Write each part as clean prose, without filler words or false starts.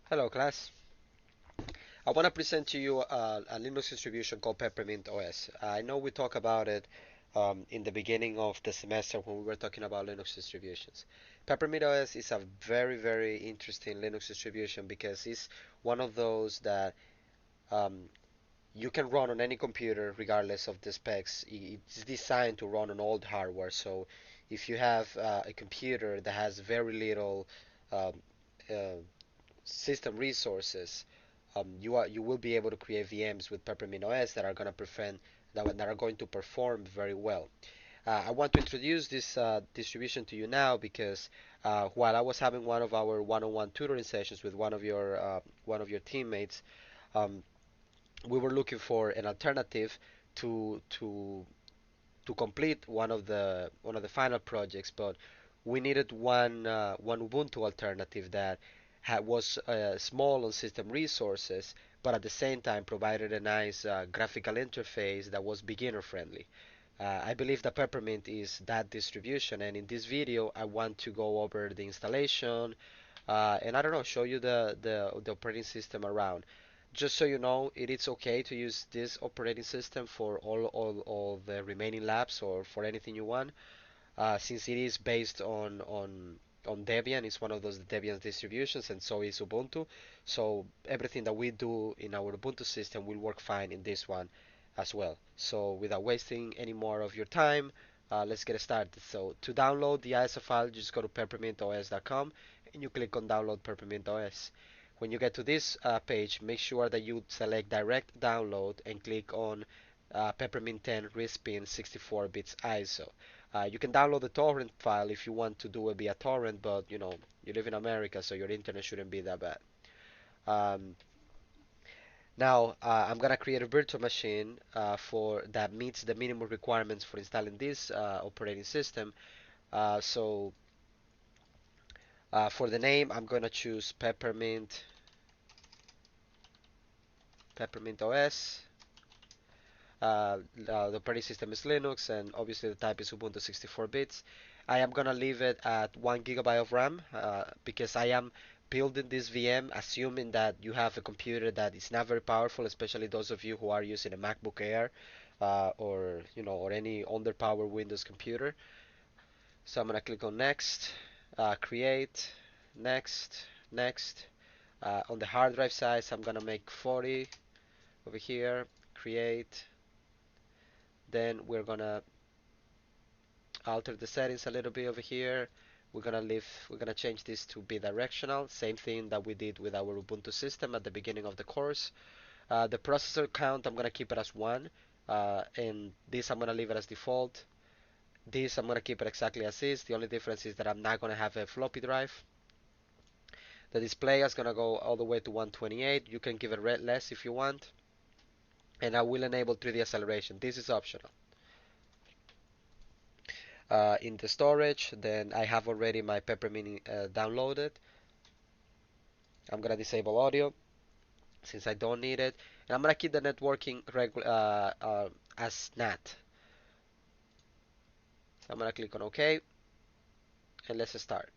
Hello class. I want to present to you a Linux distribution called Peppermint OS. I know we talked about it in the beginning of the semester when we were talking about Linux distributions. Peppermint OS is a very interesting Linux distribution because it's one of those that um, you can run on any computer regardless of the specs. It's designed to run on old hardware, so if you have a computer that has very little um, uh, system resources, you will be able to create VMs with Peppermint OS that are going to that are going to perform very well. I want to introduce this distribution to you now because while I was having one of our one-on-one tutoring sessions with one of your teammates, um, we were looking for an alternative to to to complete one of the final projects, but we needed one Ubuntu alternative that was small on system resources, but at the same time provided a nice graphical interface that was beginner friendly. I believe that Peppermint is that distribution, and in this video, I want to go over the installation and I don't know, show you the operating system around. Just so you know, it is okay to use this operating system for all the remaining labs or for anything you want, since it is based on Debian. It's one of those Debian distributions, and so is Ubuntu. So everything that we do in our Ubuntu system will work fine in this one as well. So without wasting any more of your time, let's get started. So to download the ISO file, you just go to peppermintos.com and you click on download Peppermint OS. When you get to this page, make sure that you select direct download and click on Peppermint 10 Respin 64 bits ISO. You can download the torrent file if you want to do it via torrent, but you know, you live in America, so your internet shouldn't be that bad. Um, Now, I'm gonna create a virtual machine for that meets the minimum requirements for installing this operating system. So for the name, I'm gonna choose Peppermint OS. The operating system is Linux, and obviously the type is Ubuntu 64 bits. I am gonna leave it at 1 GB of RAM because I am building this VM assuming that you have a computer that is not very powerful, especially those of you who are using a MacBook Air or or any underpowered Windows computer. So I'm gonna click on Next, Create, Next, Next. On the hard drive size, I'm gonna make 40 over here, Create. Then we're gonna alter the settings a little bit over here. We're gonna change this to bidirectional, same thing that we did with our Ubuntu system at the beginning of the course. The processor count, I'm gonna keep it as 1, and this I'm gonna leave it as default. This I'm gonna keep it exactly as is. The only difference is that I'm not gonna have a floppy drive. The display is gonna go all the way to 128. You can give it less if you want, and I will enable 3D acceleration. This is optional. In the storage, then I have already my Peppermint downloaded. I'm gonna disable audio since I don't need it, and I'm gonna keep the networking as NAT. So I'm gonna click on OK, and let's start.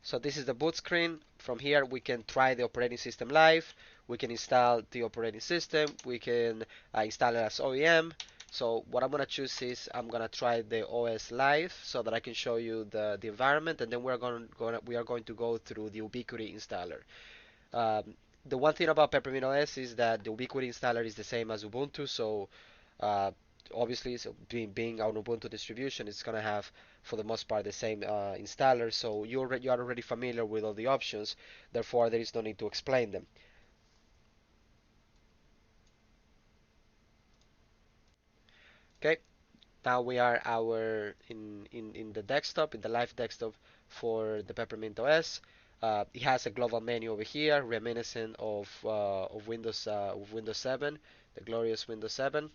So this is the boot screen. From here we can try the operating system live. We can install the operating system. We can install it as OEM. So what I'm gonna choose is I'm gonna try the OS live so that I can show you the environment, and then we are going to go through the Ubiquiti installer. The one thing about Peppermint OS is that the Ubiquiti installer is the same as Ubuntu, so uh, obviously, so being an Ubuntu distribution, it's gonna have for the most part the same installer. So you are already familiar with all the options. Therefore, there is no need to explain them. Okay. Now we are in the desktop, in the live desktop for the Peppermint OS. It has a global menu over here, reminiscent of Windows 7, the glorious Windows 7.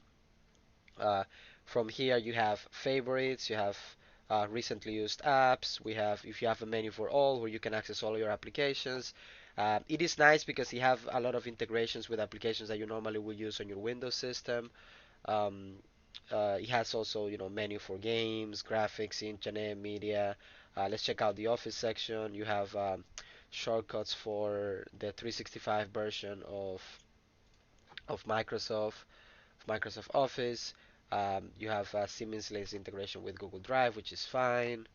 Uh, from here you have favorites, you have recently used apps. We have, if you have a menu for all, where you can access all your applications. It is nice because you have a lot of integrations with applications that you normally would use on your Windows system. Um, it has also, menu for games, graphics, internet, media. Let's check out the Office section. You have shortcuts for the 365 version of Microsoft Office. You have seamless integration with Google Drive, which is fine.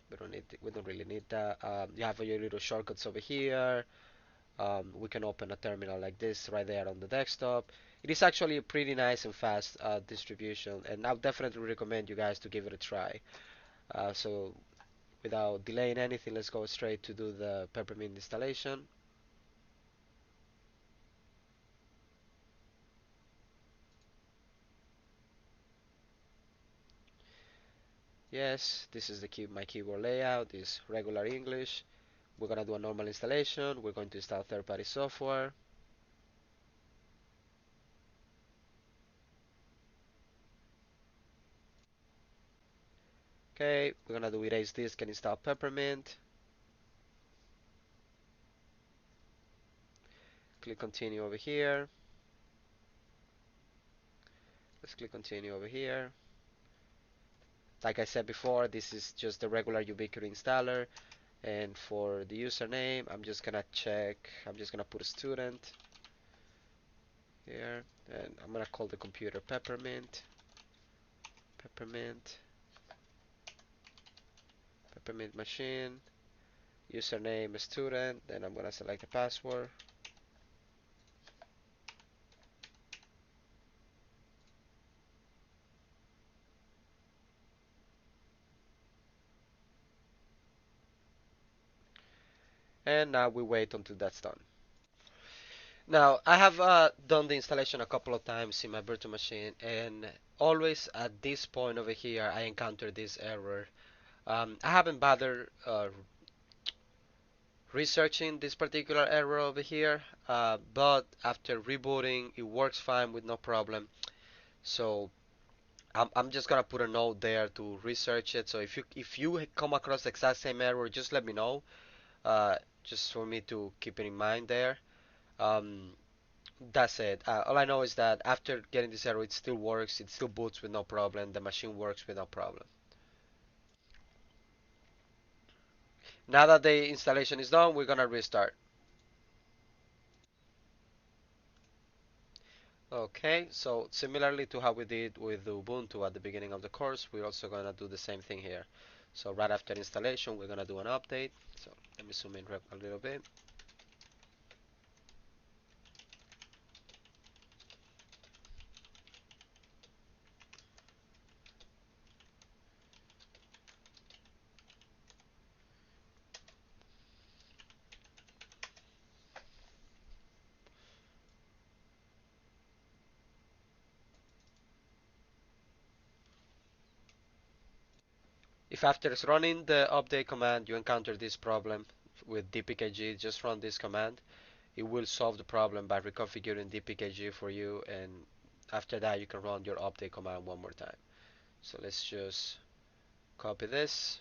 We don't really need that. You have your little shortcuts over here. We can open a terminal like this right there on the desktop. It is actually a pretty nice and fast distribution, and I would definitely recommend you guys to give it a try. So without delaying anything, let's go straight to do the Peppermint installation. Yes, this is my keyboard layout is regular English. We're gonna do a normal installation. We're going to install third-party software. Okay, we're gonna do erase disk and install Peppermint. Click continue over here. Let's click continue over here. Like I said before, this is just the regular Ubiquity installer. And for the username, I'm just gonna put a student here. And I'm gonna call the computer Peppermint. Peppermint. Peppermint machine. Username is student. Then I'm gonna select the password. And now we wait until that's done. Now, I have done the installation a couple of times in my virtual machine, and always at this point over here, I encounter this error. I haven't bothered researching this particular error over here, but after rebooting, it works fine with no problem. So I'm just gonna put a note there to research it. So if you come across the exact same error, just let me know, just for me to keep it in mind there. Um, That's it. All I know is that after getting this error, it still works. It still boots with no problem. The machine works with no problem. Now that the installation is done, we're gonna restart. Okay, so similarly to how we did with Ubuntu at the beginning of the course, we're also gonna do the same thing here. So right after installation, we're gonna do an update. So let me zoom in a little bit. If after running the update command you encounter this problem with dpkg, just run this command. It will solve the problem by reconfiguring dpkg for you, and after that you can run your update command one more time. So let's just copy this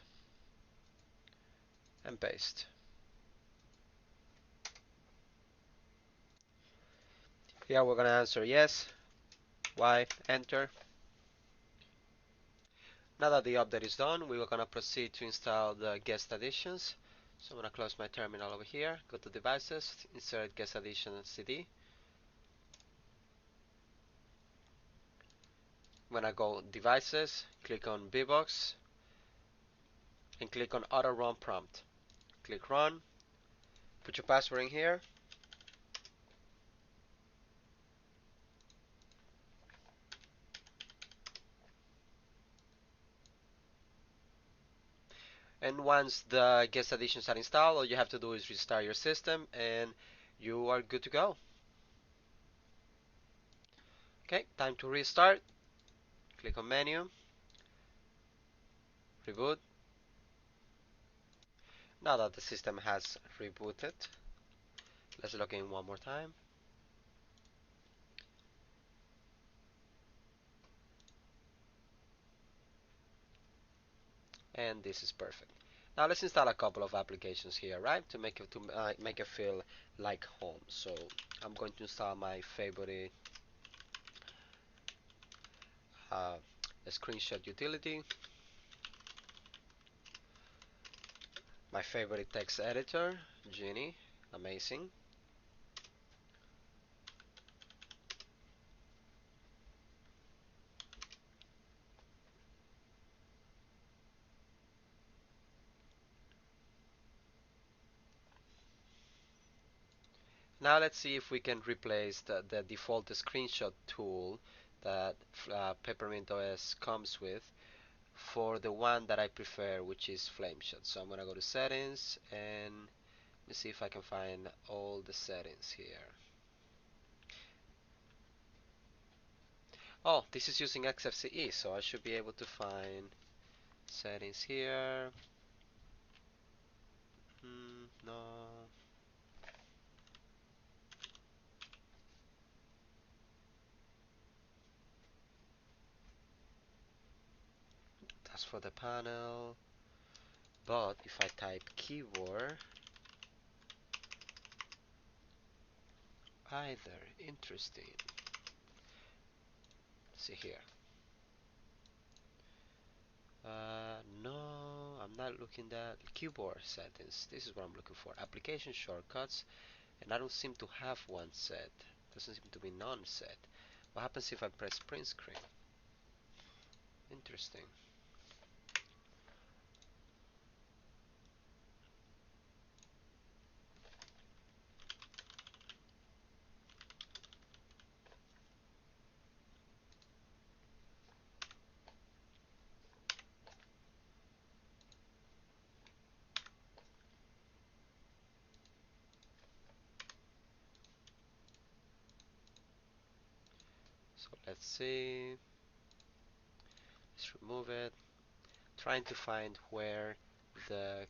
and paste. Here we're gonna answer yes, Y, enter. Now that the update is done, we are gonna proceed to install the guest additions. So I'm gonna close my terminal over here, go to devices, insert guest addition CD. When I go devices, click on VBox and click on auto run prompt. Click run, put your password in here. And once the guest additions are installed, all you have to do is restart your system and you are good to go. Okay, time to restart. Click on menu, reboot. Now that the system has rebooted, let's log in one more time. And this is perfect. Now let's install a couple of applications here, right? To make it feel like home. So I'm going to install my favorite uh, screenshot utility, my favorite text editor, Genie, amazing. Now let's see if we can replace the default screenshot tool that Peppermint OS comes with for the one that I prefer, which is Flameshot. So I'm gonna go to settings and let me see if I can find all the settings here. Oh, this is using XFCE, so I should be able to find settings here. No. That's for the panel. But if I type keyboard, either, interesting. Let's see here. No, I'm not looking at keyboard settings. This is what I'm looking for. Application shortcuts, and I don't seem to have one set. Doesn't seem to be none set. What happens if I press print screen? Interesting. So let's see. Let's remove it. Trying to find where the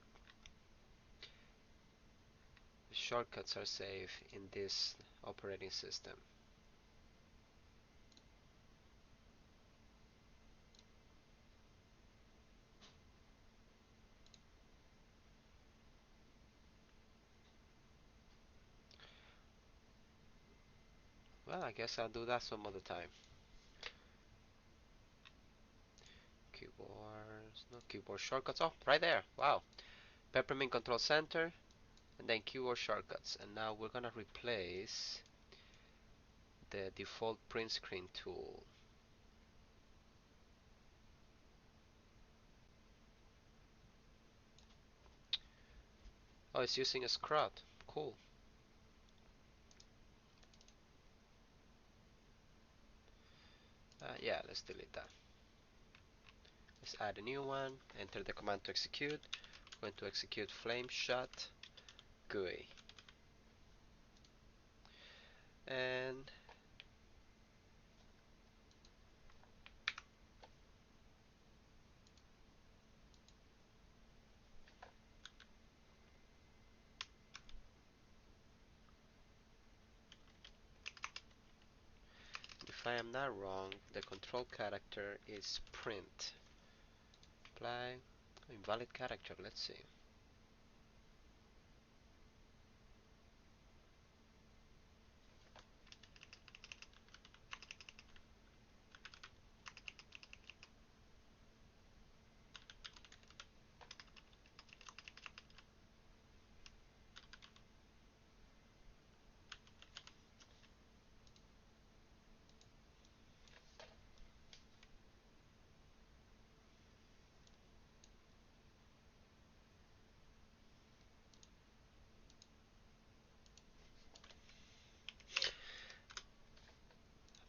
shortcuts are saved in this operating system. Well, I guess I'll do that some other time. Keyboards, no keyboard shortcuts. Oh, right there. Wow. Peppermint Control Center, and then keyboard shortcuts. And now we're gonna replace the default print screen tool. Oh, it's using a scrot. Cool. Yeah, let's delete that. Let's add a new one. Enter the command to execute. We're going to execute Flameshot GUI. And if I am not wrong, the control character is print. Apply. Invalid character. Let's see.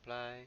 Apply.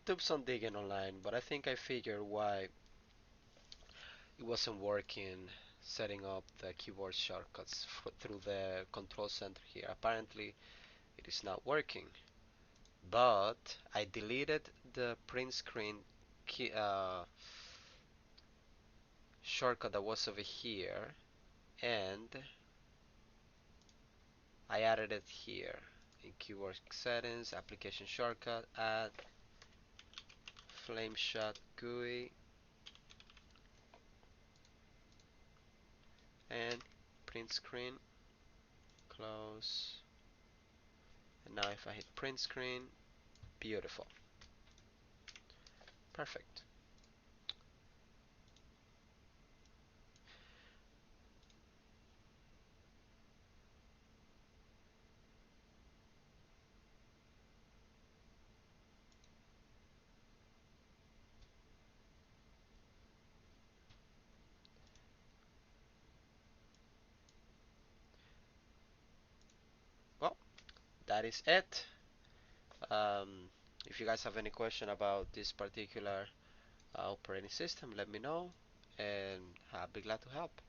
took some digging online, but I think I figured why it wasn't working setting up the keyboard shortcuts through the control center here. Apparently, it is not working. But I deleted the print screen key, shortcut that was over here, and I added it here in keyboard settings, application shortcut, add Flameshot GUI, and print screen, close. And now if I hit print screen, beautiful, perfect. Well, that is it. Um, if you guys have any question about this particular operating system, let me know, and I'll be glad to help.